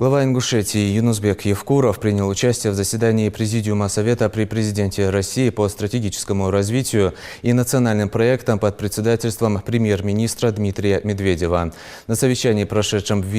Глава Ингушетии Юнусбек Евкуров принял участие в заседании Президиума Совета при президенте России по стратегическому развитию и национальным проектам под председательством премьер-министра Дмитрия Медведева. На совещании, прошедшем в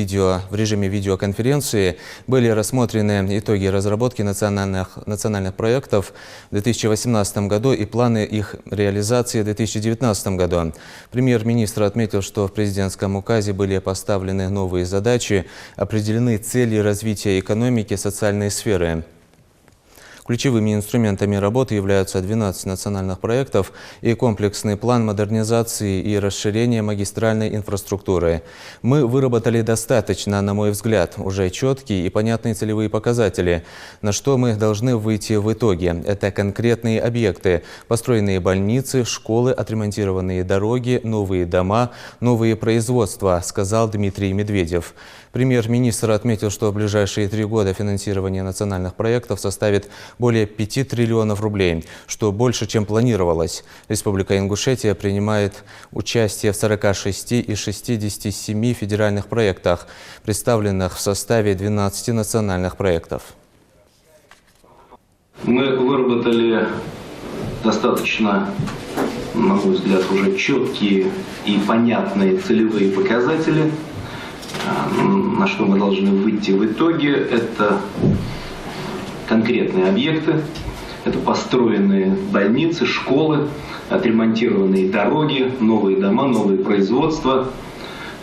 режиме видеоконференции, были рассмотрены итоги разработки национальных проектов в 2018 году и планы их реализации в 2019 году. Премьер-министр отметил, что в президентском указе были поставлены новые задачи, определены цели развития экономики, социальной сферы. Ключевыми инструментами работы являются 12 национальных проектов и комплексный план модернизации и расширения магистральной инфраструктуры. Мы выработали достаточно, на мой взгляд, уже четкие и понятные целевые показатели, на что мы должны выйти в итоге. Это конкретные объекты: построенные больницы, школы, отремонтированные дороги, новые дома, новые производства, сказал Дмитрий Медведев. Премьер-министр отметил, что в ближайшие 3 года финансирование национальных проектов составит более 5 триллионов рублей, что больше, чем планировалось. Республика Ингушетия принимает участие в 46 из 67 федеральных проектах, представленных в составе 12 национальных проектов. Мы выработали достаточно, на мой взгляд, уже четкие и понятные целевые показатели, на что мы должны выйти в итоге. Это конкретные объекты, это построенные больницы, школы, отремонтированные дороги, новые дома, новые производства.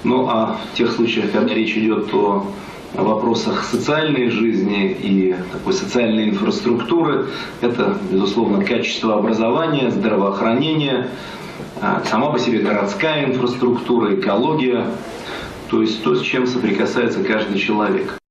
Ну а в тех случаях, когда речь идет о вопросах социальной жизни и такой социальной инфраструктуры, это, безусловно, качество образования, здравоохранения, сама по себе городская инфраструктура, экология, то есть то, с чем соприкасается каждый человек.